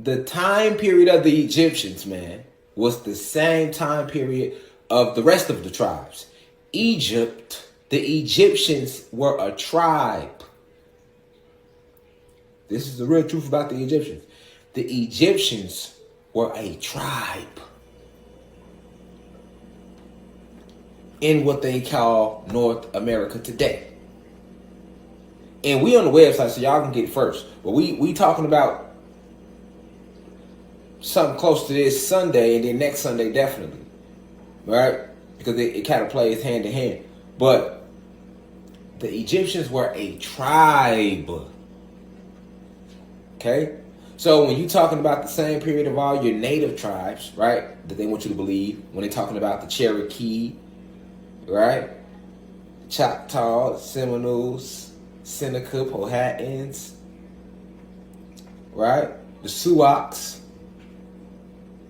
the time period of the Egyptians, man, was the same time period of the rest of the tribes. Egypt, the Egyptians were a tribe. This is the real truth about the Egyptians. The Egyptians were a tribe in what they call North America today. And we on the website, so y'all can get it first. But we talking about something close to this Sunday, and then next Sunday definitely, right? Because it kind of plays hand in hand. But the Egyptians were a tribe. Okay? So when you're talking about the same period of all your native tribes, right, that they want you to believe, when they're talking about the Cherokee, right, Choctaw, Seminoles, Seneca, Powhatans, right, the Sioux,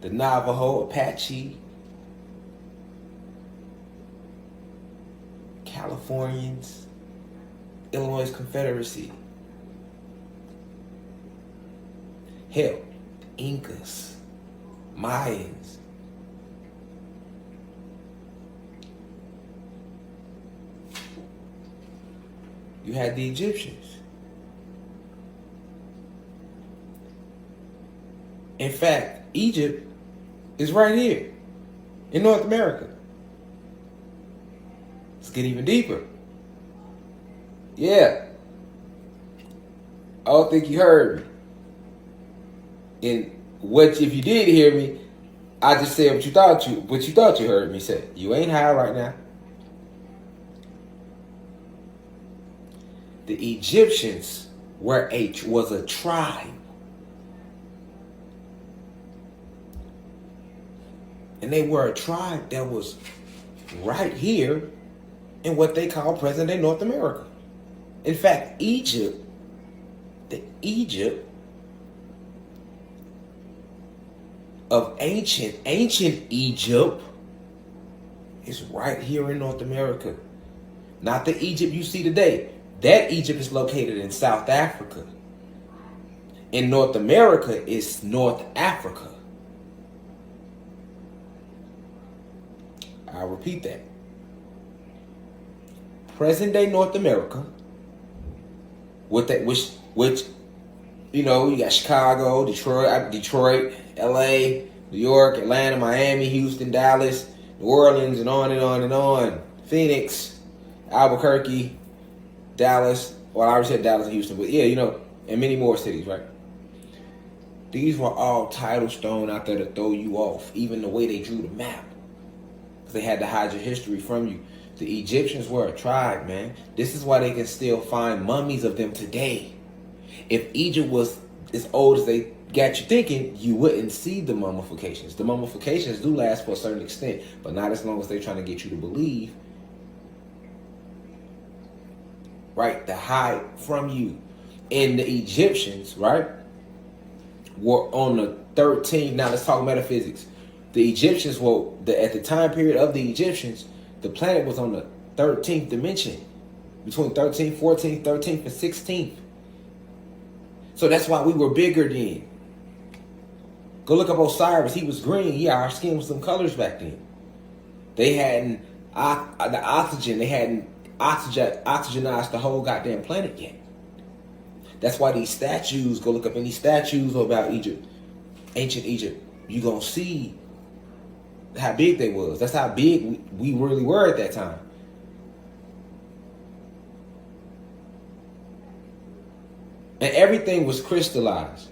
the Navajo, Apache, Californians, Illinois Confederacy, hell, Incas, Mayans, you had the Egyptians. In fact, Egypt is right here in North America. Let's get even deeper. Yeah. I don't think you heard me. And what if you did hear me, I just said what you thought you heard me say. You ain't high right now. The Egyptians was a tribe. And they were a tribe that was right here in what they call present-day North America. In fact, Egypt of ancient Egypt is right here in North America. Not the Egypt you see today. That Egypt is located in South Africa. In North America is North Africa. I'll repeat that. Present day North America, with that which you know, you got Chicago, Detroit, LA, New York, Atlanta, Miami, Houston, Dallas, New Orleans, and on and on and on. Phoenix, Albuquerque, Dallas. Well, I already said Dallas and Houston, but yeah, you know, and many more cities, right? These were all titles thrown out there to throw you off, even the way they drew the map. Because they had to hide your history from you. The Egyptians were a tribe, man. This is why they can still find mummies of them today. If Egypt was as old as they got you thinking, you wouldn't see the mummifications. The mummifications do last for a certain extent, but not as long as they're trying to get you to believe, right, to hide from you. And the Egyptians, right, were on the 13th. Now let's talk metaphysics. The Egyptians were, at the time period of the Egyptians, the planet was on the 13th dimension, between 13th, 14th, 13th, and 16th. So that's why we were bigger then. Go look up Osiris. He was green. Yeah, our skin was some colors back then. They hadn't the oxygen. They hadn't oxygenized the whole goddamn planet yet. That's why these statues. Go look up any statues about Egypt, ancient Egypt. You gonna see how big they was. That's how big we really were at that time. And everything was crystallized.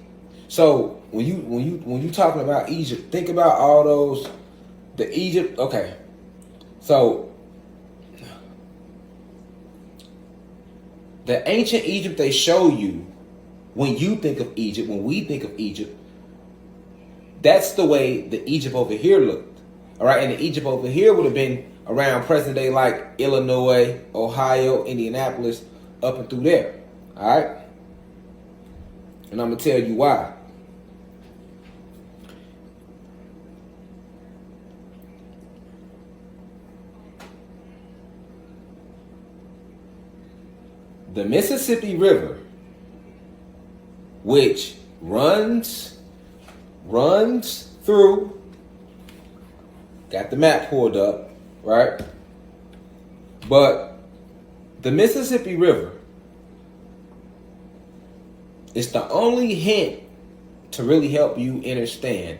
So when you talking about Egypt, think about all those, the Egypt. Okay, so the ancient Egypt they show you when you think of Egypt, when we think of Egypt, that's the way the Egypt over here looked. All right, and the Egypt over here would have been around present day, like Illinois, Ohio, Indianapolis, up and through there. All right. And I'm going to tell you why. The Mississippi River, which runs runs through, got the map pulled up, right? But the Mississippi River is the only hint to really help you understand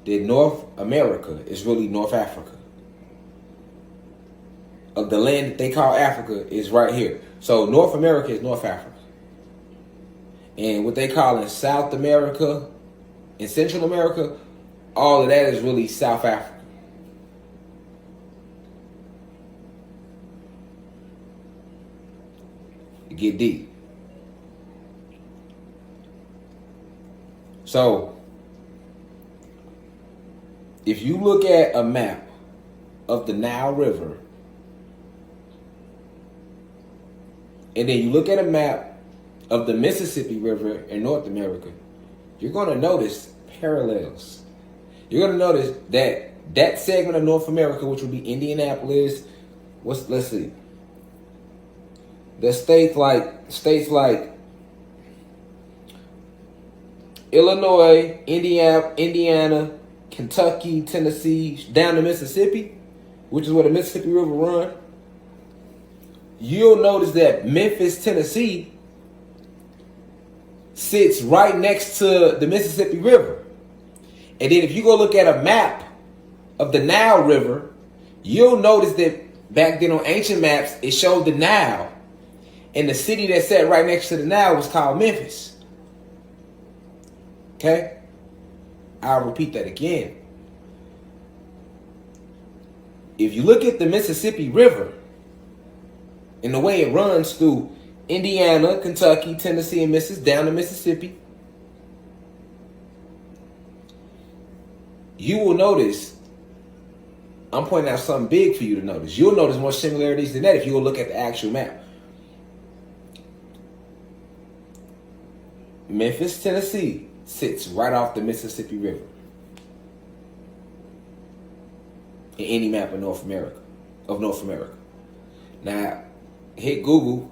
that North America is really North Africa. Of the land that they call Africa is right here. So North America is North Africa. And what they call in South America and Central America, all of that is really South Africa. You get deep. So, if you look at a map of the Nile River, and then you look at a map of the Mississippi River in North America, you're going to notice parallels. You're going to notice that that segment of North America, which would be Indianapolis, let's see, the states like Illinois, Indiana, Kentucky, Tennessee, down to Mississippi, which is where the Mississippi River runs. You'll notice that Memphis, Tennessee sits right next to the Mississippi River. And then if you go look at a map of the Nile River, you'll notice that back then on ancient maps, it showed the Nile. And the city that sat right next to the Nile was called Memphis. Okay? I'll repeat that again. If you look at the Mississippi River and the way it runs through Indiana, Kentucky, Tennessee, and down to Mississippi, you will notice, I'm pointing out something big for you to notice. You'll notice more similarities than that if you will look at the actual map. Memphis, Tennessee sits right off the Mississippi River in any map of North America. Now, hit Google,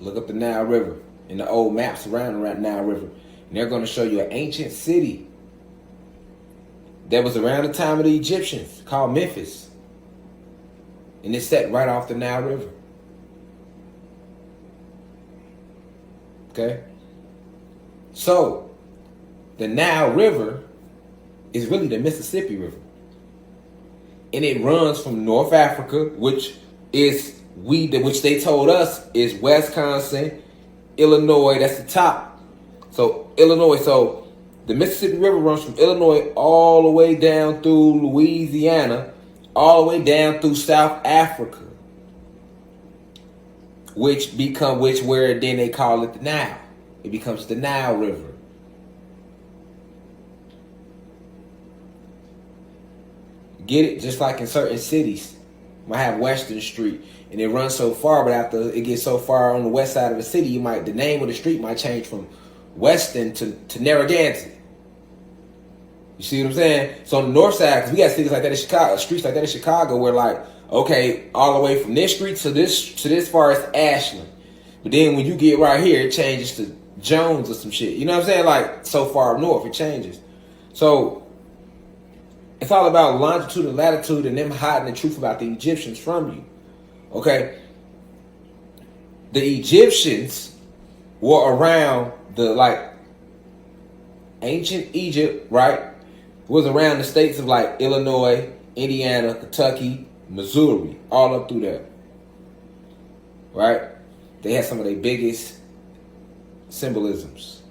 look up the Nile River and the old maps around the Nile River, and they're going to show you an ancient city that was around the time of the Egyptians called Memphis, and it's set right off the Nile River. Okay? So, the Nile River is really the Mississippi River. And it runs from North Africa, which they told us is Wisconsin, Illinois, that's the top. So, Illinois, so the Mississippi River runs from Illinois all the way down through Louisiana, all the way down through South Africa. Where then they call it the Nile. It becomes the Nile River. Get it? Just like in certain cities, might have Western Street, and it runs so far, but after it gets so far on the west side of the city, the name of the street might change from Weston to Narragansett. You see what I'm saying? So on the north side, because we got cities like that in Chicago, streets like that in Chicago, where okay, all the way from this street to this far is Ashland. But then when you get right here, it changes to Jones or some shit. You know what I'm saying? Like, so far up north, it changes. So, it's all about longitude and latitude and them hiding the truth about the Egyptians from you. Okay? The Egyptians were around ancient Egypt, right? Was around the states of Illinois, Indiana, Kentucky, Missouri, all up through there. Right? They had some of their biggest symbolisms.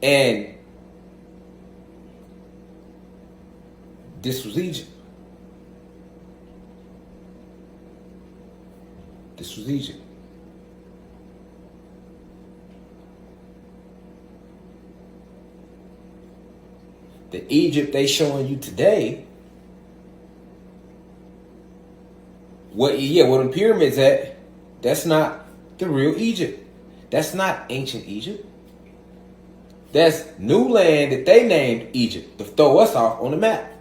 And this was Egypt. This was Egypt. The Egypt they showing you today, where the pyramids at, that's not the real Egypt. That's not ancient Egypt. That's new land that they named Egypt to throw us off on the map.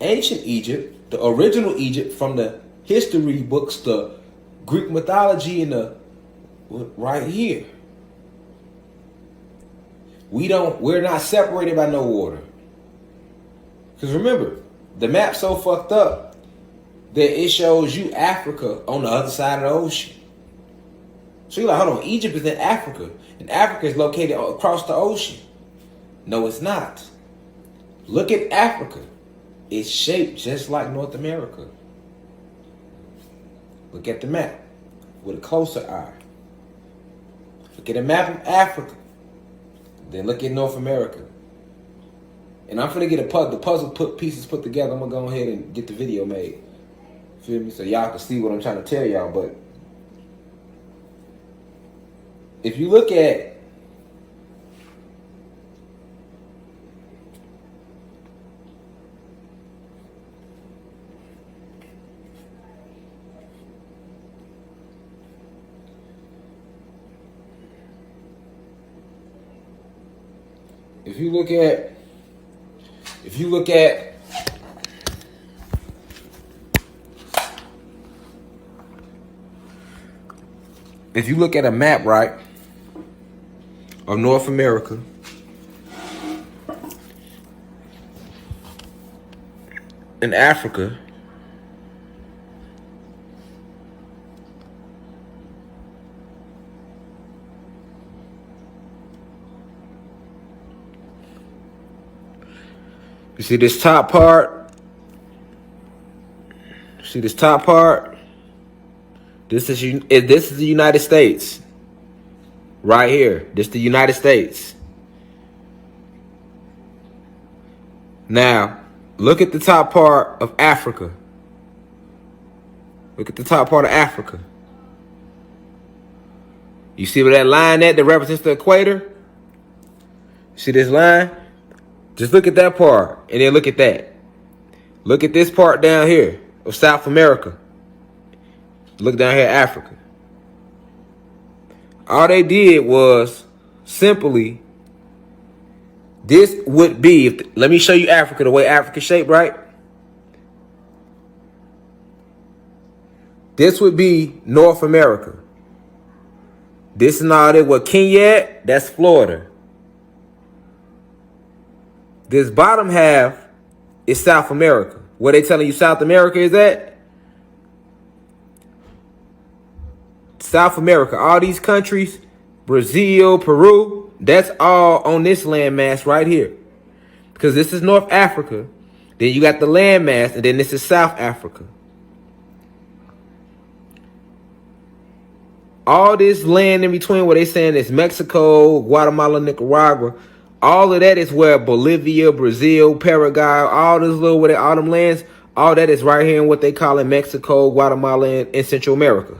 ancient Egypt, the original Egypt from the history books, the Greek mythology, and the right here. We're not separated by no water. Because remember, the map's so fucked up that it shows you Africa on the other side of the ocean. So you're like, hold on, Egypt is in Africa, and Africa is located across the ocean. No, it's not. Look at Africa. It's shaped just like North America. Look at the map with a closer eye. Look at a map of Africa. Then look at North America. And I'm finna get the puzzle pieces put together. I'm gonna go ahead and get the video made. Feel me? So y'all can see what I'm trying to tell y'all. But if you look at if you look at a map, right, of North America, and Africa, you see this top part? See this top part? This is the United States. Right here. This is the United States. Now, look at the top part of Africa. Look at the top part of Africa. You see where that line at that represents the equator? See this line? Just look at that part, and then look at that. Look at this part down here of South America. Look down here at Africa. All they did was simply, this would be, let me show you Africa, the way Africa's shaped, right? This would be North America. This and all that, what Kenya at, that's Florida. This bottom half is South America. Where they telling you South America is at? South America, all these countries, Brazil, Peru, that's all on this landmass right here. Because this is North Africa. Then you got the landmass, and then this is South Africa. All this land in between where they saying is Mexico, Guatemala, Nicaragua, all of that is where Bolivia, Brazil, Paraguay, all this little, all them lands, all that is right here in what they call in Mexico, Guatemala, and Central America.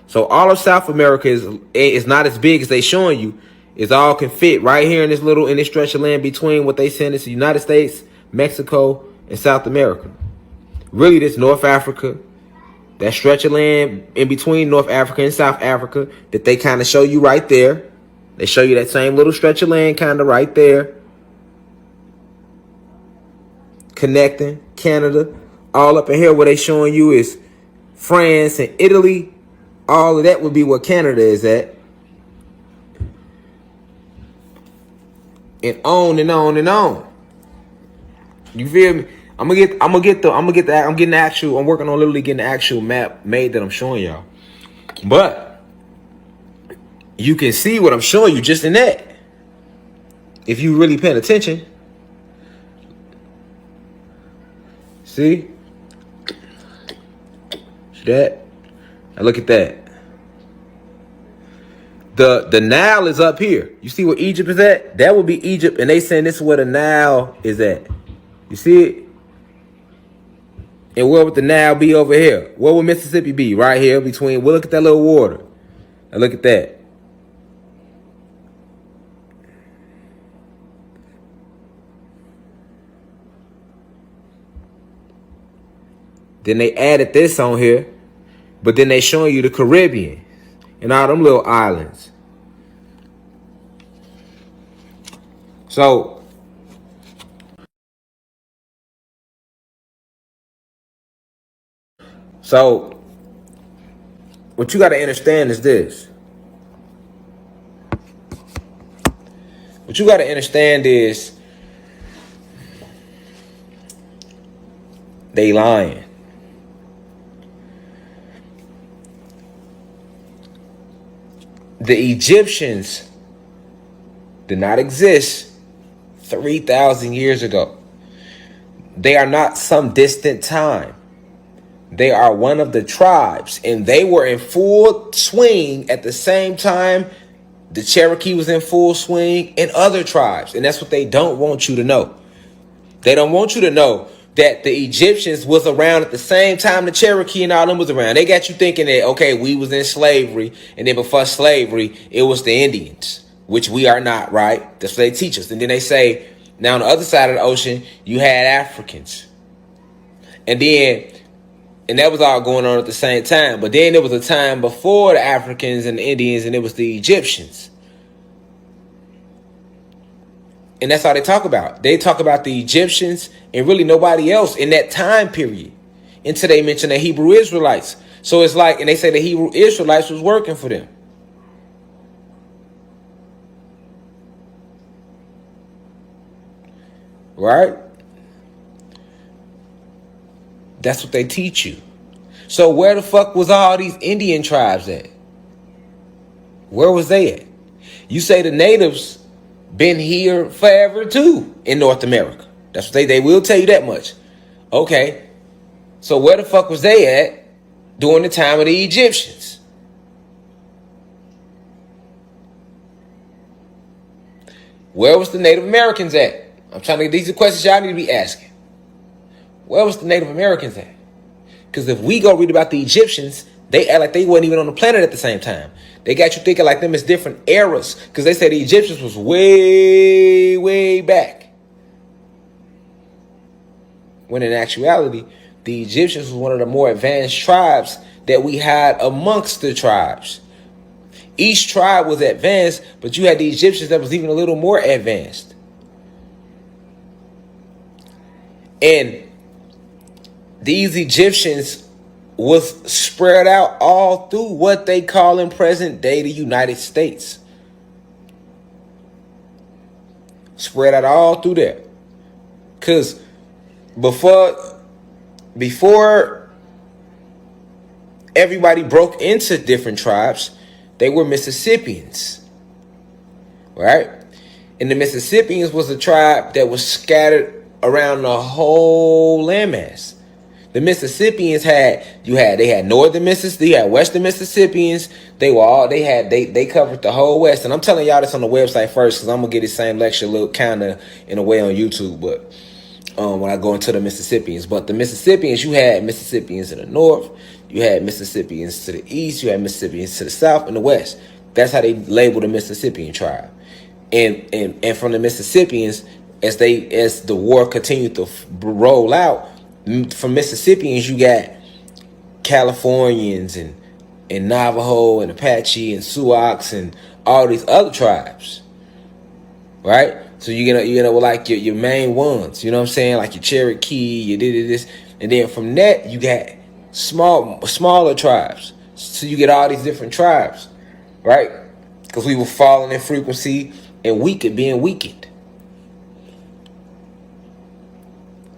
So all of South America is not as big as they showing you. It's all can fit right here in this stretch of land between what they saying is the United States, Mexico, and South America. Really, this North Africa, that stretch of land in between North Africa and South Africa that they kind of show you right there. They show you that same little stretch of land kind of right there. Connecting Canada. All up in here where they showing you is France and Italy. All of that would be what Canada is at. And on and on and on. You feel me? I'm working on literally getting the actual map made that I'm showing y'all. But you can see what I'm showing you just in that. If you really paying attention. See? See that? Now look at that. The Nile is up here. You see where Egypt is at? That would be Egypt, and they saying this is where the Nile is at. You see it? And where would the Nile be over here? Where would Mississippi be? Right here between. Well, look at that little water. Now look at that. Then they added this on here, but then they showing you the Caribbean and all them little islands. So So what you got to understand is this. What you got to understand is they lying. The Egyptians did not exist 3,000 years ago. They are not some distant time. They are one of the tribes, and they were in full swing at the same time the Cherokee was in full swing and other tribes. And that's what they don't want you to know. They don't want you to know that the Egyptians was around at the same time the Cherokee and all them was around. They got you thinking that, okay, we was in slavery, and then before slavery, it was the Indians, which we are not, right? That's what they teach us. And then they say, now on the other side of the ocean, you had Africans. And that was all going on at the same time. But then there was a time before the Africans and the Indians, and it was the Egyptians. And that's all they talk about. They talk about the Egyptians and really nobody else in that time period until they mention the Hebrew Israelites. So it's like, and they say the Hebrew Israelites was working for them. Right? That's what they teach you. So where the fuck was all these Indian tribes at? Where was they at? You say the natives been here forever too in North America. That's what they will tell you that much. Okay. So where the fuck was they at during the time of the Egyptians? Where was the Native Americans at? I'm trying to, these are questions y'all need to be asking. Where was the Native Americans at? Because if we go read about the Egyptians, they act like they weren't even on the planet at the same time. They got you thinking like them as different eras. Because they say the Egyptians was way, way back. When in actuality, the Egyptians was one of the more advanced tribes that we had amongst the tribes. Each tribe was advanced, but you had the Egyptians that was even a little more advanced. And these Egyptians was spread out all through what they call in present day the United States. Spread out all through there. Because before everybody broke into different tribes, they were Mississippians. Right? And the Mississippians was a tribe that was scattered around the whole landmass. The Mississippians had northern Mississippi, you had western Mississippians. They covered the whole West. And I'm telling y'all this on the website first, because I'm gonna get this same lecture a little kind of in a way on YouTube, but when I go into the Mississippians. But the Mississippians, you had Mississippians in the north, you had Mississippians to the east, you had Mississippians to the south and the west. That's how they labeled the Mississippian tribe. And from the Mississippians, as the war continued to roll out, from Mississippians, you got Californians and Navajo and Apache and Sioux and all these other tribes, right? So you know like your main ones, you know what I'm saying, like your Cherokee, you did this, and then from that you got smaller tribes. So you get all these different tribes, right? Because we were falling in frequency and being weakened.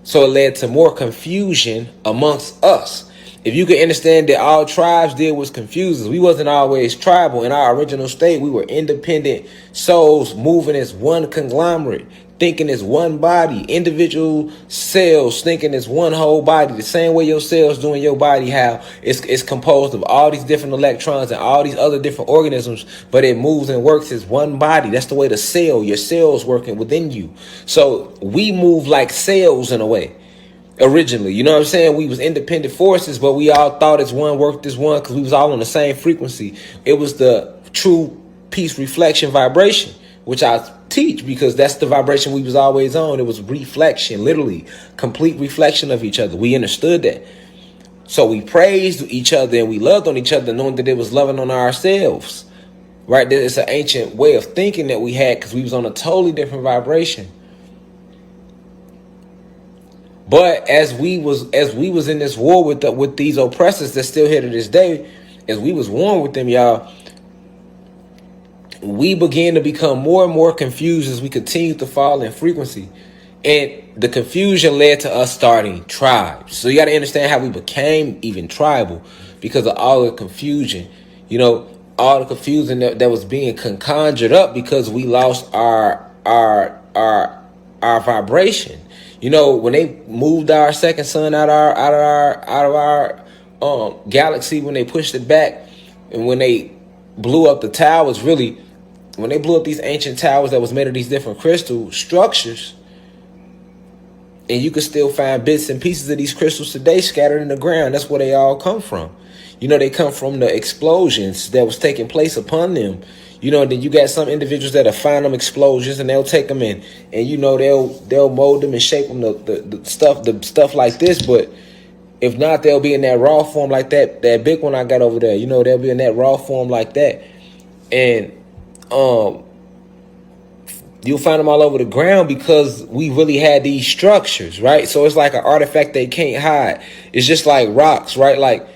So it led to more confusion amongst us. If you can understand that all tribes did was confuse us. We wasn't always tribal. In our original state, we were independent souls moving as one conglomerate, thinking as one body, individual cells thinking as one whole body. The same way your cells do in your body, how it's composed of all these different electrons and all these other different organisms, but it moves and works as one body. That's the way your cells working within you. So we move like cells in a way. Originally, you know what I'm saying? We was independent forces, but we all thought as one, worked as one, because we was all on the same frequency. It was the true peace reflection vibration, which I teach because that's the vibration we was always on. It was reflection, literally complete reflection of each other. We understood that. So we praised each other and we loved on each other, knowing that it was loving on ourselves, right? It's an ancient way of thinking that we had because we was on a totally different vibration. But as we was in this war with these oppressors that's still here to this day, as we was warring with them, y'all, we began to become more and more confused as we continued to fall in frequency. And the confusion led to us starting tribes. So you got to understand how we became even tribal because of all the confusion. You know, all the confusion that was being conjured up because we lost our vibration. You know, when they moved our second sun out of our galaxy, when they pushed it back, and when they blew up the towers, really, when they blew up these ancient towers that was made of these different crystal structures, and you can still find bits and pieces of these crystals today scattered in the ground. That's where they all come from. You know, they come from the explosions that was taking place upon them. You know, then you got some individuals that'll find them explosions and they'll take them in, and you know they'll mold them and shape them the stuff like this. But if not, they'll be in that raw form like that big one I got over there. You know, they'll be in that raw form like that, and you'll find them all over the ground because we really had these structures, right? So it's like an artifact they can't hide. It's just like rocks, right? Like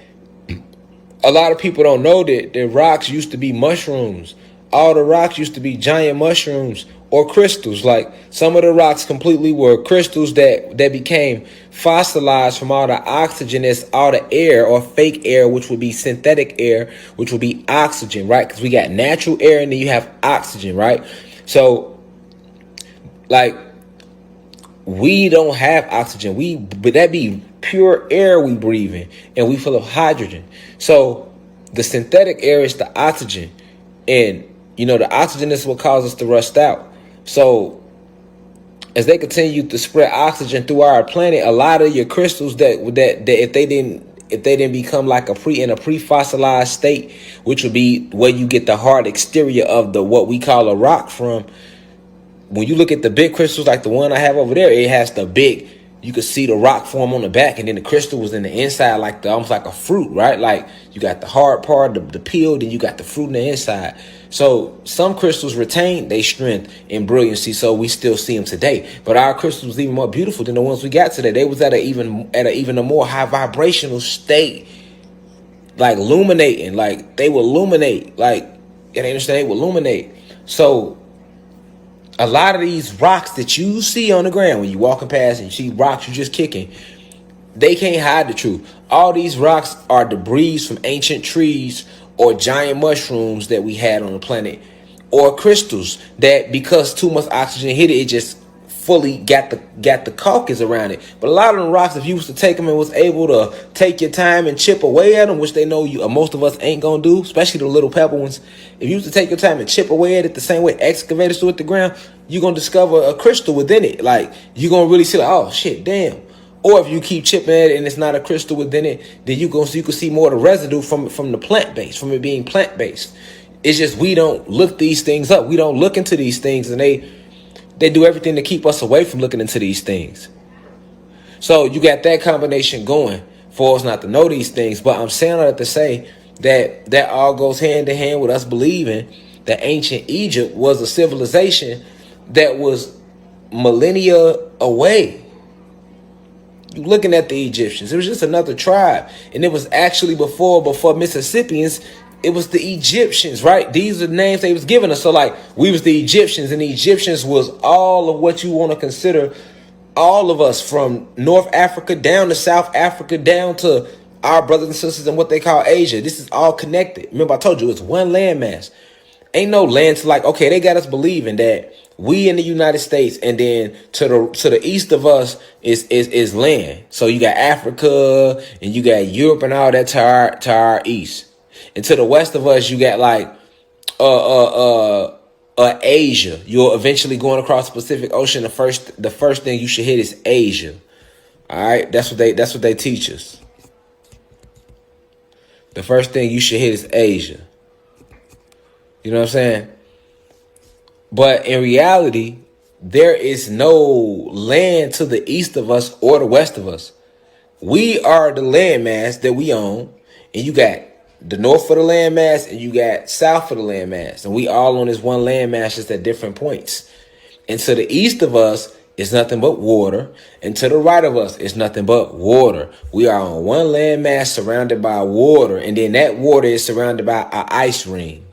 a lot of people don't know that the rocks used to be mushrooms. All the rocks used to be giant mushrooms or crystals. Like some of the rocks completely were crystals that became fossilized from all the oxygen that's all the air or fake air, which would be synthetic air, which would be oxygen, right? Because we got natural air and then you have oxygen, right? So like we don't have oxygen. But that be pure air we breathing, and we full of hydrogen. So the synthetic air is the oxygen, and you know the oxygen is what causes us to rust out. So as they continue to spread oxygen through our planet, a lot of your crystals that if they didn't become like in a pre-fossilized state, which would be where you get the hard exterior of the what we call a rock from. When you look at the big crystals like the one I have over there, it has the big, you could see the rock form on the back, and then the crystal was in the inside like almost like a fruit, right? Like you got the hard part, the peel, then you got the fruit in the inside. So some crystals retain their strength and brilliancy, so we still see them today. But our crystals was even more beautiful than the ones we got today. They was at even a more high vibrational state, like illuminating, like they will illuminate, like you understand, they will illuminate. So a lot of these rocks that you see on the ground when you walking past and you see rocks you just kicking, they can't hide the truth. All these rocks are debris from ancient trees or giant mushrooms that we had on the planet, or crystals that because too much oxygen hit it just fully got the caucus around it. But a lot of the rocks, if you was to take them and was able to take your time and chip away at them, which they know you most of us ain't gonna do, especially the little pebble ones. If you was to take your time and chip away at it the same way excavators do at the ground, you're gonna discover a crystal within it. Like you're gonna really see like, oh shit, damn. Or if you keep chipping at it and it's not a crystal within it, then you can see more of the residue from the plant base, from it being plant based. It's just we don't look these things up. We don't look into these things, and they do everything to keep us away from looking into these things. So you got that combination going for us not to know these things. But I'm saying all that to say that all goes hand in hand with us believing that ancient Egypt was a civilization that was millennia away. You looking at the Egyptians, it was just another tribe. And it was actually before Mississippians, it was the Egyptians, right? These are the names they was giving us. So like we was the Egyptians, and the Egyptians was all of what you want to consider all of us, from North Africa down to South Africa, down to our brothers and sisters in what they call Asia. This is all connected. Remember, I told you it's one landmass. Ain't no land to like, okay, they got us believing that we in the United States, and then to the east of us is land. So you got Africa and you got Europe and all that to our east. And to the west of us, you got like Asia. You're eventually going across the Pacific Ocean. The first thing you should hit is Asia. All right, that's what they teach us. The first thing you should hit is Asia. You know what I'm saying? But in reality, there is no land to the east of us or the west of us. We are the landmass that we own, and you got the north of the landmass and you got south of the landmass, and we all on this one landmass just at different points. And to the east of us is nothing but water, and to the right of us is nothing but water. We are on one landmass surrounded by water, and then that water is surrounded by an ice ring.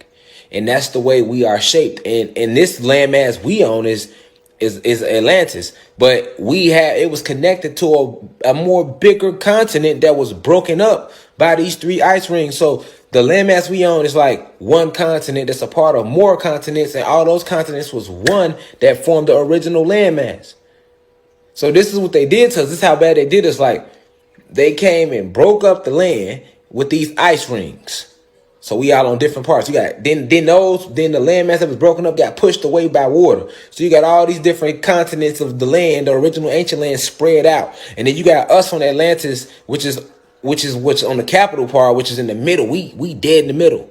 And that's the way we are shaped. And this landmass we own is Atlantis. But it was connected to a more bigger continent that was broken up by these three ice rings. So the landmass we own is like one continent that's a part of more continents, and all those continents was one that formed the original landmass. So this is what they did to us. This is how bad they did us. Like, they came and broke up the land with these ice rings. So we all on different parts. You got then the landmass that was broken up got pushed away by water. So you got all these different continents of the land, the original ancient land, spread out. And then you got us on Atlantis, which is on the capital part, which is in the middle. We dead in the middle,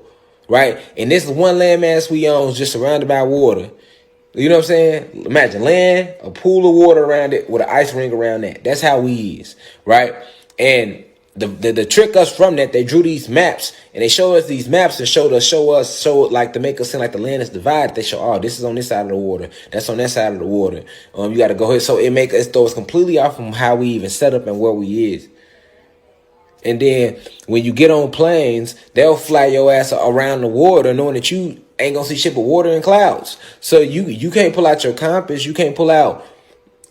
right? And this is one landmass we own, just surrounded by water. You know what I'm saying? Imagine land, a pool of water around it with an ice ring around that. That's how we is, right? And the trick us from that, they drew these maps, and they show us these maps and show like to make us seem like the land is divided. They show, oh, this is on this side of the water, that's on that side of the water. You got to go here. So it make us throw us completely off from how we even set up and where we is. And then when you get on planes, they'll fly your ass around the water, knowing that you ain't gonna see shit but water and clouds. So you can't pull out your compass. You can't pull out.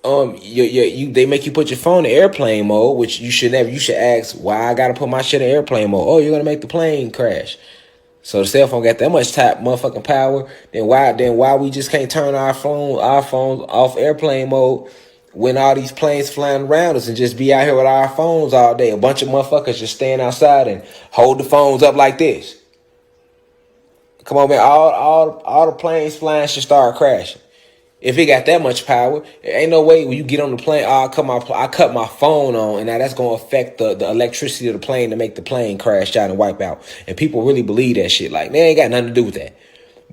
They make you put your phone in airplane mode, which you should never. You should ask, why I gotta put my shit in airplane mode? Oh, you're gonna make the plane crash. So the cell phone got that much motherfucking power. Then why we just can't turn our phones off airplane mode when all these planes flying around us, and just be out here with our phones all day? A bunch of motherfuckers just stand outside and hold the phones up like this. Come on, man. All the planes flying should start crashing. If it got that much power, there ain't no way when you get on the plane, I cut my phone on, and now that's going to affect the electricity of the plane to make the plane crash out and wipe out. And people really believe that shit. Like, they ain't got nothing to do with that.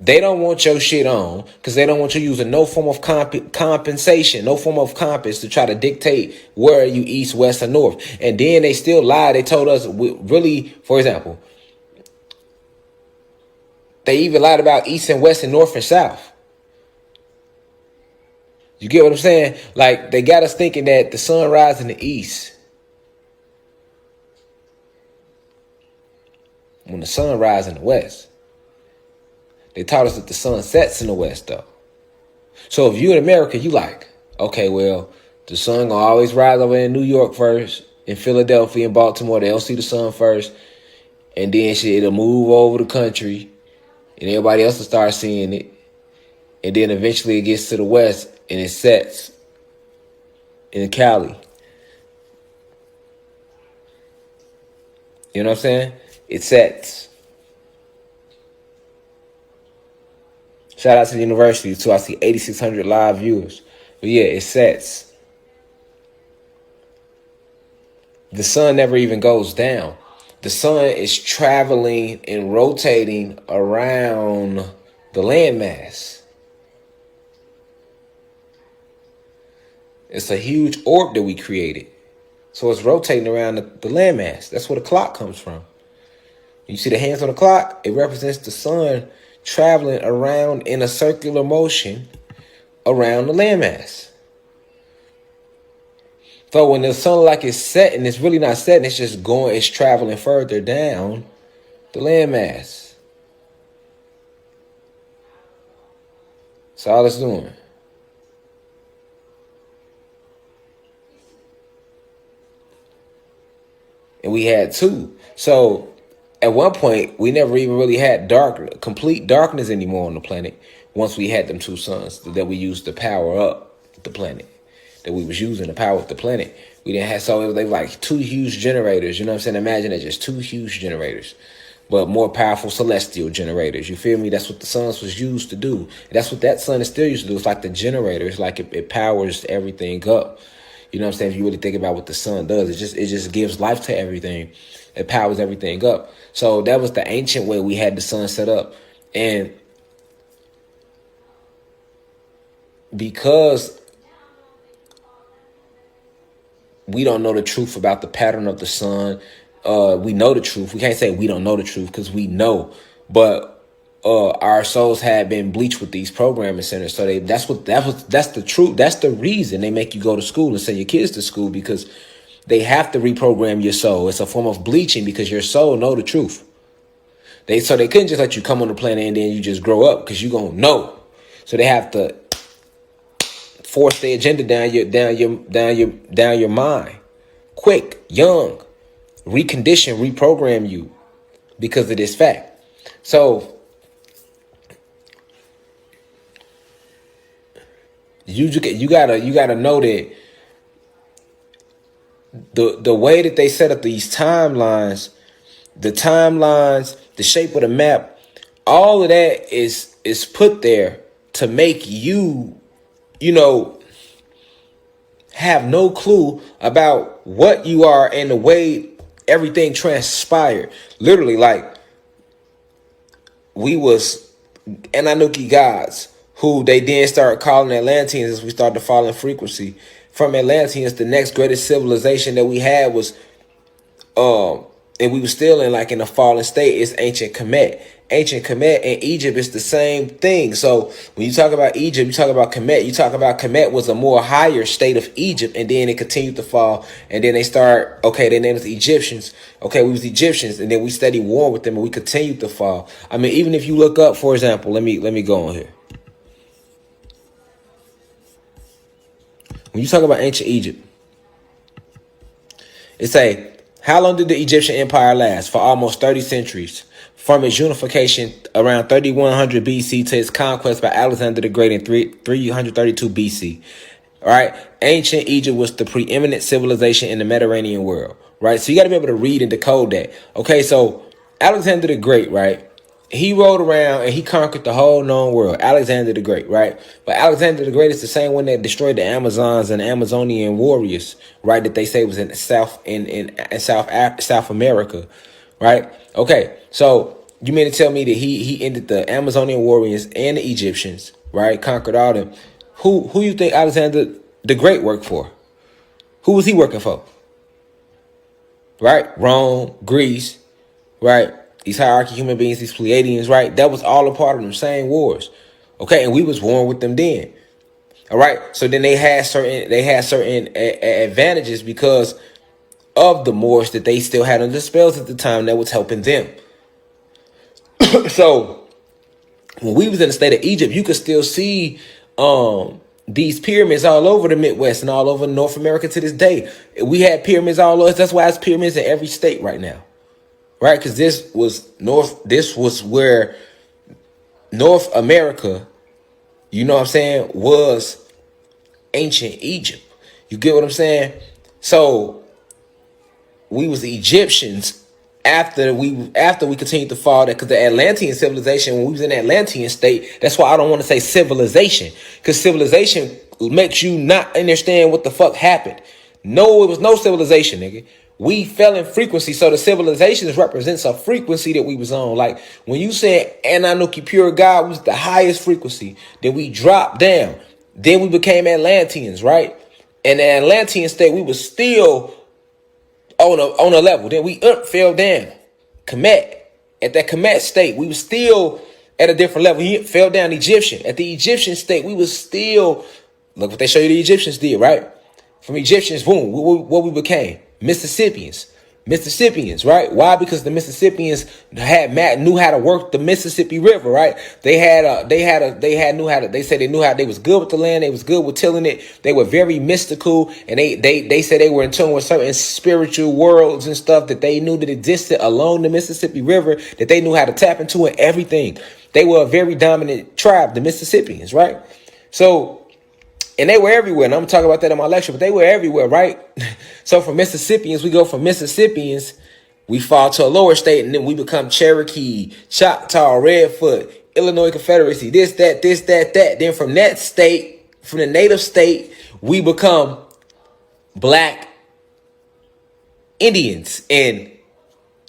They don't want your shit on because they don't want you using no form of compensation, no form of compass to try to dictate where you east, west, or north. And then they still lied. They told us, really, for example, they even lied about east and west and north and south. You get what I'm saying? Like, they got us thinking that the sun rises in the east when the sun rises in the west. They taught us that the sun sets in the west, though. So if you in America, you like, okay, well, the sun gonna always rise over in New York first, in Philadelphia and Baltimore. They don't see the sun first, and then it'll move over the country, and everybody else will start seeing it, and then eventually it gets to the west and it sets in Cali. You know what I'm saying? It sets. Shout out to the university too. I see 8,600 live viewers. But yeah, it sets. The sun never even goes down. The sun is traveling and rotating around the landmass. It's a huge orb that we created. So it's rotating around the landmass. That's where the clock comes from. You see the hands on the clock? It represents the sun traveling around in a circular motion around the landmass. So when the sun like is setting, it's really not setting. It's just going, it's traveling further down the landmass. That's all it's doing. And we had two. So at one point, we never even really had complete darkness anymore on the planet once we had them two suns that we used to power up the planet, that we was using to power up the planet. We didn't have, so they were like two huge generators. You know what I'm saying? Imagine it, just two huge generators, but more powerful celestial generators. You feel me? That's what the suns was used to do. And that's what that sun is still used to do. It's like the generator. It's like it powers everything up. You know what I'm saying? If you really think about what the sun does, it just gives life to everything. It powers everything up. So that was the ancient way we had the sun set up. And because we don't know the truth about the pattern of the sun, we know the truth. We can't say we don't know the truth because we know. But our souls had been bleached with these programming centers. So that's the truth. That's the reason they make you go to school and send your kids to school, because they have to reprogram your soul. It's a form of bleaching because your soul know the truth. They couldn't just let you come on the planet and then you just grow up, because you gonna know. So they have to force their agenda down your mind, quick, young, recondition, reprogram you because of this fact. So you gotta know that the way that they set up these timelines, the shape of the map, all of that is put there to make you, have no clue about what you are and the way everything transpired. Literally, like, we was Anunnaki gods, who they then started calling Atlanteans as we started to fall in frequency. From Atlanteans, the next greatest civilization that we had was, and we were still in a fallen state, is ancient Kemet. Ancient Kemet and Egypt is the same thing. So when you talk about Egypt, you talk about Kemet. You talk about Kemet was a more higher state of Egypt, and then it continued to fall. And then they named us Egyptians. Okay, we was Egyptians, and then we steady war with them, and we continued to fall. I mean, even if you look up, for example, let me go on here. When you talk about ancient Egypt, it say, how long did the Egyptian empire last? For almost 30 centuries. From its unification around 3100 BC to its conquest by Alexander the Great in 332 BC. All right. Ancient Egypt was the preeminent civilization in the Mediterranean world. Right. So you got to be able to read and decode that. Okay. So Alexander the Great, right? He rode around and he conquered the whole known world. Alexander the Great, right? But Alexander the Great is the same one that destroyed the Amazons and Amazonian warriors, right? That they say was in South America, right? Okay, so you mean to tell me that he ended the Amazonian warriors and the Egyptians, right? Conquered all them. Who you think Alexander the Great worked for? Who was he working for? Right? Rome, Greece, right? These hierarchy human beings, these Pleiadians, right? That was all a part of them same wars. Okay, and we was warring with them then. All right. So then they had certain advantages because of the Moors that they still had under spells at the time that was helping them. So when we was in the state of Egypt, you could still see these pyramids all over the Midwest and all over North America to this day. We had pyramids all over. That's why it's pyramids in every state right now. Right, because this was where North America, you know what I'm saying, was ancient Egypt. You get what I'm saying? So we was the Egyptians after we continued to fall, that because the Atlantean civilization, when we was in the Atlantean state, that's why I don't want to say civilization, because civilization makes you not understand what the fuck happened. No, it was no civilization, nigga. We fell in frequency, so the civilizations represents a frequency that we was on. Like when you said Anunnaki pure God was the highest frequency, then we dropped down. Then we became Atlanteans, right? And the Atlantean state, we was still on a level. Then we fell down. Kemet, at that Kemet state, we was still at a different level. He fell down Egyptian. At the Egyptian state, we was still, look what they show you the Egyptians did, right? From Egyptians, boom, what we became. Mississippians, right? Why? Because the Mississippians knew how to work the Mississippi River, right? They said they knew how, they was good with the land, they was good with tilling it, they were very mystical, and they said they were in tune with certain spiritual worlds and stuff that they knew that existed along the Mississippi River, that they knew how to tap into and everything. They were a very dominant tribe, the Mississippians, right? So, and they were everywhere, and I'm talking about that in my lecture, but they were everywhere, right? So from Mississippians, we go from Mississippians, we fall to a lower state, and then we become Cherokee, Choctaw, Redfoot, Illinois Confederacy, this, that. Then from that state, from the native state, we become Black Indians and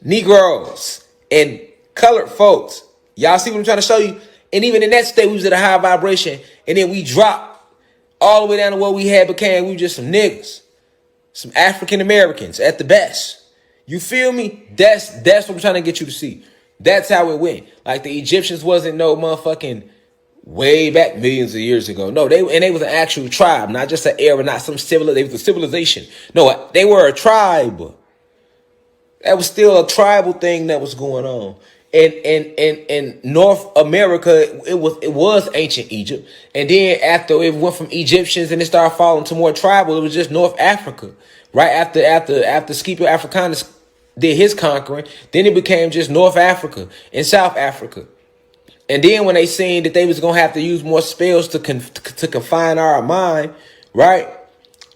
Negroes and colored folks. Y'all see what I'm trying to show you? And even in that state, we was at a high vibration, and then we dropped all the way down to what we had became. We were just some niggas, some African Americans at the best. You feel me? That's what I'm trying to get you to see. That's how it went. Like the Egyptians wasn't no motherfucking way back millions of years ago. No, they was an actual tribe, not just an era, not some they was a civilization. No, they were a tribe. That was still a tribal thing that was going on. In North America, it was ancient Egypt. And then after it went from Egyptians and it started falling to more tribal, it was just North Africa. Right after Scipio Africanus did his conquering, then it became just North Africa and South Africa. And then when they seen that they was gonna have to use more spells to confine our mind, right?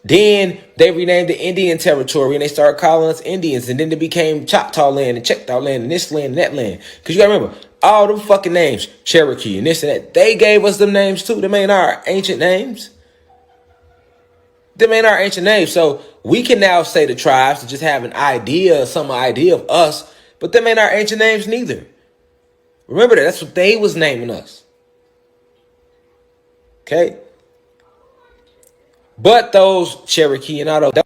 Then they renamed the Indian territory and they started calling us Indians. And then it became Choctaw land and Choctaw land and this land and that land. Because you gotta remember, all them fucking names, Cherokee and this and that, they gave us them names too. Them ain't our ancient names. Them ain't our ancient names. So we can now say the tribes to just have an idea, some idea of us. But them ain't our ancient names neither. Remember that. That's what they was naming us. Okay? But those Cherokee and all those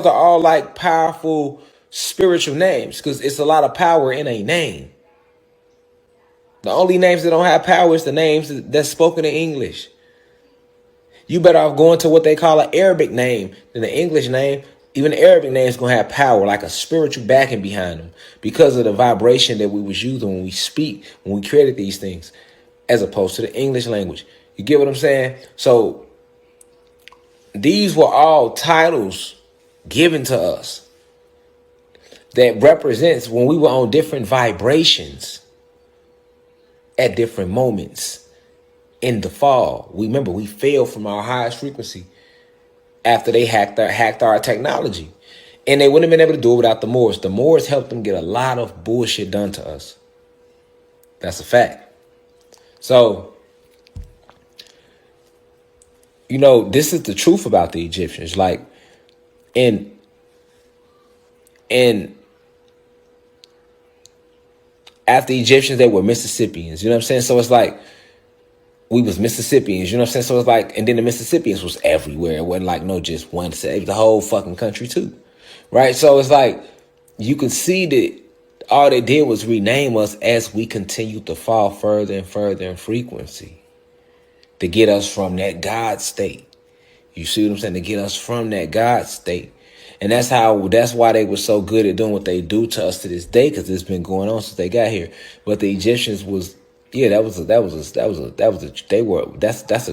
are all like powerful spiritual names because it's a lot of power in a name. The only names that don't have power is the names that's spoken in English. You better off going to what they call an Arabic name than the English name. Even the Arabic name is going to have power, like a spiritual backing behind them because of the vibration that we was using when we speak, when we created these things, as opposed to the English language. You get what I'm saying? So these were all titles given to us that represents when we were on different vibrations at different moments in the fall. Remember, we fell from our highest frequency after they hacked our technology. And they wouldn't have been able to do it without the Moors. The Moors helped them get a lot of bullshit done to us. That's a fact. So, you know, this is the truth about the Egyptians. Like, and after the Egyptians, they were Mississippians. You know what I'm saying? So it's like, we was Mississippians, you know what I'm saying? So it's like, and then the Mississippians was everywhere. It wasn't like, no, just one state. It was the whole fucking country too. Right? So it's like, you can see that all they did was rename us as we continued to fall further and further in frequency to get us from that God state. You see what I'm saying? To get us from that God state. And that's why they were so good at doing what they do to us to this day, because it's been going on since they got here. But the Egyptians was, yeah, that's a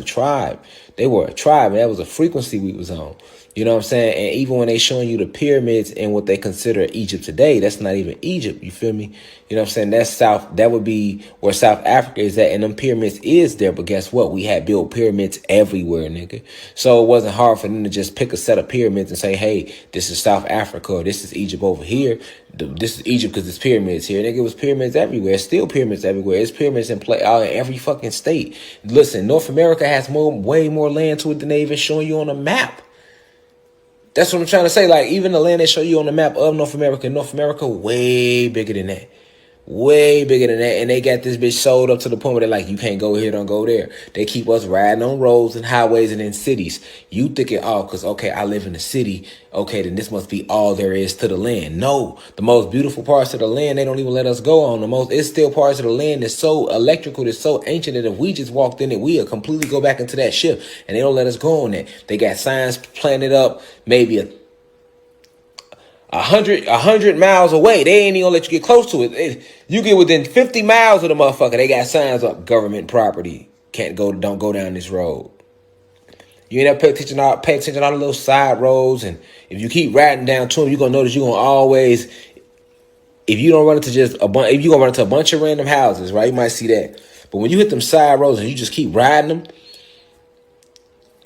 tribe. They were a tribe, and that was a frequency we was on. You know what I'm saying? And even when they showing you the pyramids and what they consider Egypt today, that's not even Egypt. You feel me? You know what I'm saying? That's that would be where South Africa is at. And them pyramids is there. But guess what? We had built pyramids everywhere, nigga. So it wasn't hard for them to just pick a set of pyramids and say, hey, this is South Africa, or this is Egypt over here. This is Egypt because it's pyramids here. Nigga, it was pyramids everywhere. It's still pyramids everywhere. It's pyramids in play out in every fucking state. Listen, North America has way more land to it than they even showing you on a map. That's what I'm trying to say. Like, even the land they show you on the map of North America, way bigger than that. Way bigger than that. And they got this bitch sold up to the point where they're like, you can't go here, don't go there. They keep us riding on roads and highways and in cities. You thinking, oh, because, okay, I live in the city. Okay, then this must be all there is to the land. No, the most beautiful parts of the land, they don't even let us go on. It's still parts of the land that's so electrical, that's so ancient that if we just walked in it, we'll completely go back into that ship. And they don't let us go on that. They got signs planted up maybe 100 miles away. They ain't even gonna let you get close to it. You get within 50 miles of the motherfucker, they got signs up, government property. Don't go down this road. You ain't have to pay attention to all the little side roads. And if you keep riding down to them, you're gonna notice you're gonna always, if you don't run into if you gonna run into a bunch of random houses, right? You might see that. But when you hit them side roads and you just keep riding them,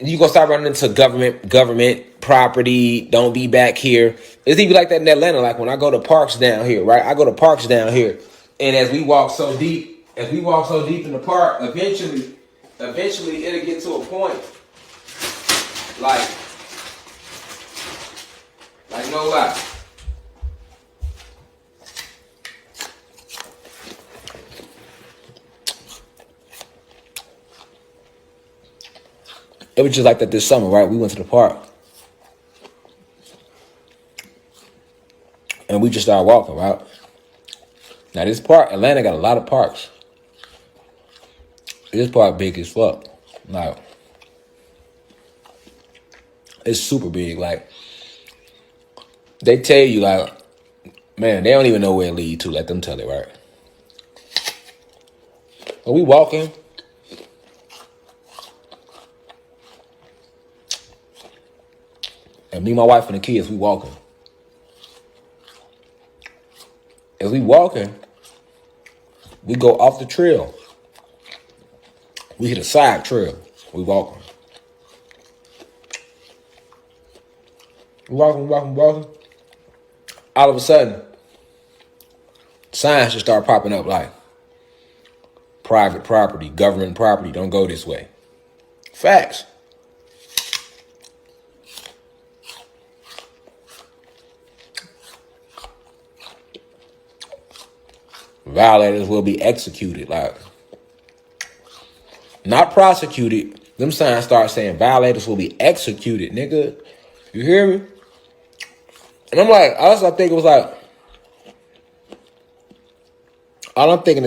you gonna start running into government property. Don't be back here. It's even like that in Atlanta. Like when I go to parks down here, right? I go to parks down here, and as we walk so deep in the park, eventually it'll get to a point like no lie. It was just like that this summer, right? We went to the park. And we just started walking, right? Now this park, Atlanta got a lot of parks. This park big as fuck. Like, it's super big. Like, they tell you, like, man, they don't even know where it leads to. Let them tell it, right? But we walking. And me, my wife, and the kids, we walking. As we walking, we go off the trail. We hit a side trail. We walking. We walking. All of a sudden, signs just start popping up like, private property, government property, don't go this way. Facts. Violators will be executed, like, not prosecuted. Them signs start saying violators will be executed, nigga. You hear me? And I'm like, all I'm thinking is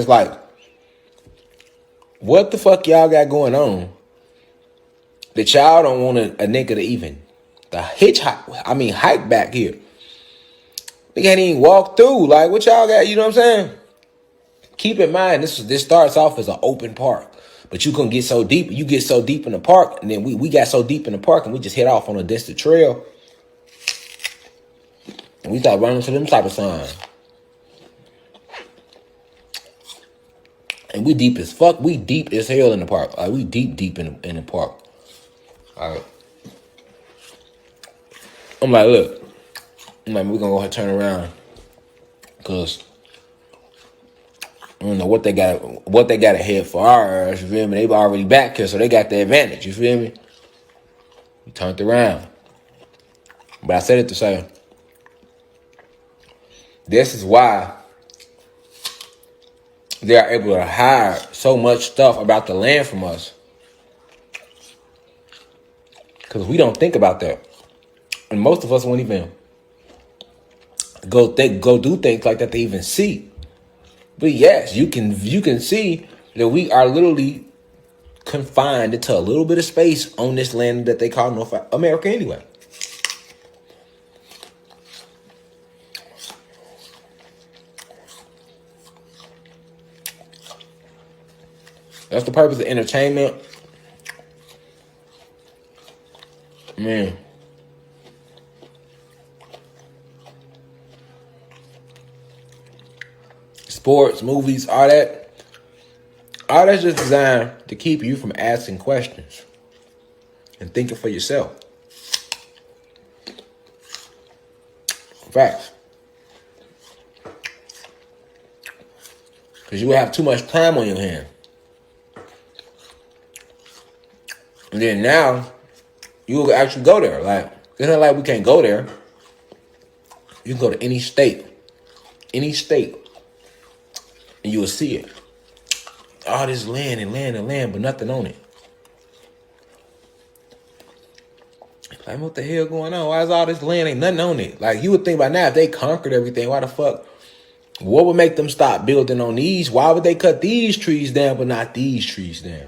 like, what the fuck y'all got going on that y'all don't want a nigga to even hike back here? They can't even walk through. Like, what y'all got? You know what I'm saying? Keep in mind, this starts off as an open park, but you can get so deep. You get so deep in the park, and then we got so deep in the park, and we just hit off on a distant trail, and we start running to them type of signs. And we deep as fuck. We deep as hell in the park. Like, we deep in the park. All right. I'm like, look. We're gonna go ahead and turn around, cause I don't know what they got ahead for ours. You feel me? They already back here, so they got the advantage. You feel me? We turned around, but I said it to say, this is why they are able to hide so much stuff about the land from us, because we don't think about that, and most of us won't even go do things like that to even see. But yes, you can see that we are literally confined into a little bit of space on this land that they call North America anyway. That's the purpose of entertainment. Man. Sports, movies, all that's just designed to keep you from asking questions and thinking for yourself. Facts. Because you have too much time on your hand. And then now, you will actually go there. Like, it's not like we can't go there. You can go to any state, and you will see it. All this land, but nothing on it. Like, what the hell going on? Why is all this land, ain't nothing on it? Like, you would think by now, if they conquered everything, why the fuck? What would make them stop building on these? Why would they cut these trees down, but not these trees down?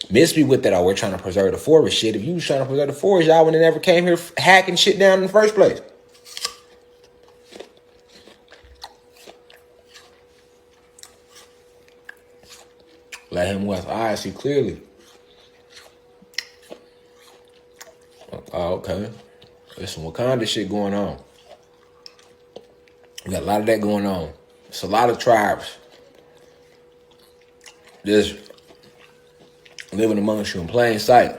Miss me with that, we're trying to preserve the forest shit. If you was trying to preserve the forest, y'all wouldn't have never came here hacking shit down in the first place. Let him with eyes see clearly. Oh, okay. There's some Wakanda shit going on. We got a lot of that going on. It's a lot of tribes just living amongst you in plain sight.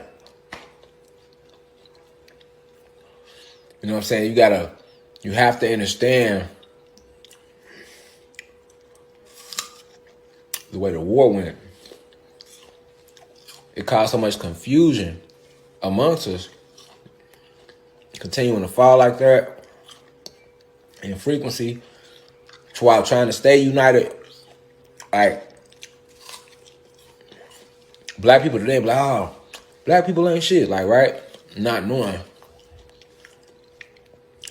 You know what I'm saying? You have to understand the way the war went. It caused so much confusion amongst us, continuing to fall like that in frequency, while trying to stay united. Like, black people today be like, oh, black people ain't shit. Like, right? Not knowing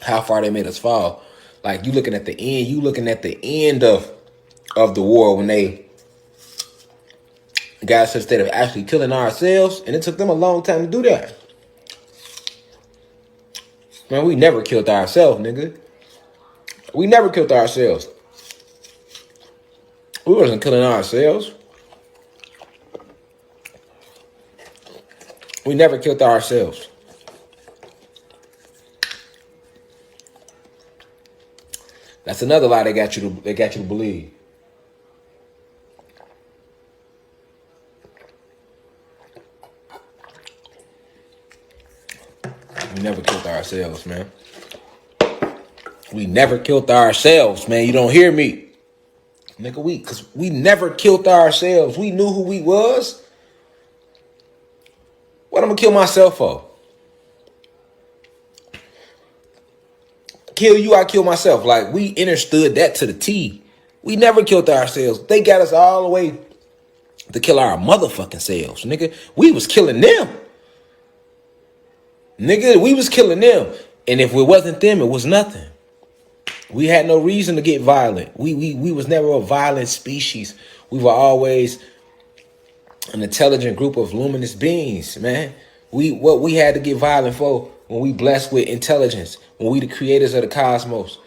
how far they made us fall. Like you looking at the end, you looking at the end of the war when they got us instead of actually killing ourselves, and it took them a long time to do that. Man, we never killed ourselves, nigga. We never killed ourselves. We wasn't killing ourselves. We never killed ourselves. That's another lie they got you to believe. We never killed ourselves, man. We never killed ourselves, man. You don't hear me. Nigga, because we never killed ourselves. We knew who we was. What I'm gonna kill myself for? Kill you, I kill myself. Like, we understood that to the T. We never killed ourselves. They got us all the way to kill our motherfucking selves, nigga. We was killing them. Nigga, we was killing them. And if it wasn't them, it was nothing. We had no reason to get violent. We was never a violent species. We were always an intelligent group of luminous beings, man. What we had to get violent for when we blessed with intelligence, when we the creators of the cosmos,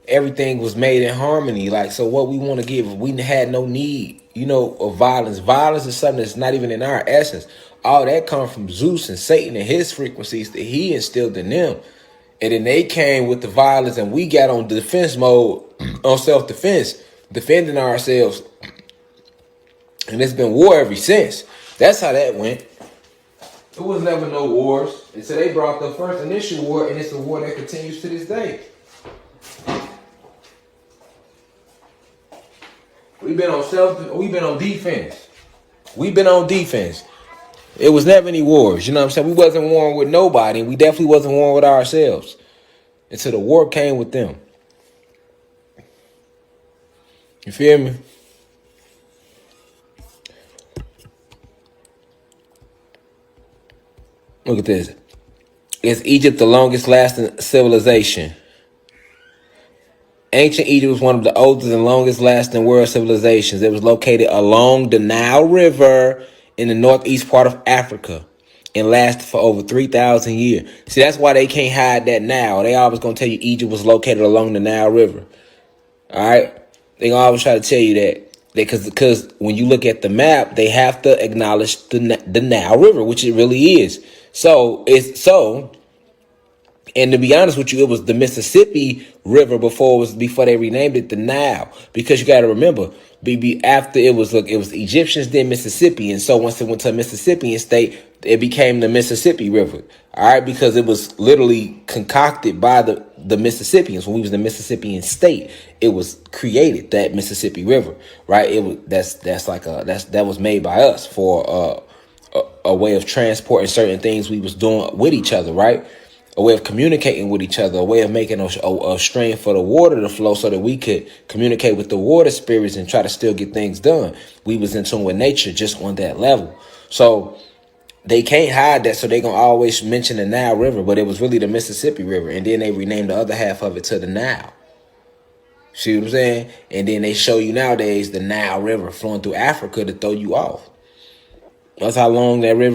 everything was made in harmony. Like, so what we want to give, we had no need, of violence. Violence is something that's not even in our essence. All that comes from Zeus and Satan and his frequencies that he instilled in them. And then they came with the violence, and we got on defense mode, on self-defense, defending ourselves. And it's been war ever since. That's how that went. It was never no wars. And so they brought the first initial war, and it's a war that continues to this day. We've been on defense. We've been on defense. It was never any wars. You know what I'm saying? We wasn't warring with nobody, and we definitely wasn't warring with ourselves. Until the war came with them. You feel me? Look at this. Is Egypt the longest lasting civilization? Ancient Egypt was one of the oldest and longest lasting world civilizations. It was located along the Nile River in the northeast part of Africa and lasted for over 3,000 years. See, that's why they can't hide that now. They always going to tell you Egypt was located along the Nile River. All right? They always try to tell you that. Because when you look at the map, they have to acknowledge the Nile River, which it really is. And to be honest with you, it was the Mississippi River before they renamed it the Nile. Because you got to remember, after it was Egyptians, then Mississippi, and so once it went to a Mississippian state, it became the Mississippi River. All right, because it was literally concocted by the Mississippians when we was the Mississippian state. It was created, that Mississippi River, right? That was made by us for a way of transporting certain things we was doing with each other, right? A way of communicating with each other, a way of making a stream for the water to flow so that we could communicate with the water spirits and try to still get things done. We was in tune with nature just on that level. So they can't hide that, so they going to always mention the Nile River, but it was really the Mississippi River. And then they renamed the other half of it to the Nile. See what I'm saying? And then they show you nowadays the Nile River flowing through Africa to throw you off. That's how long that river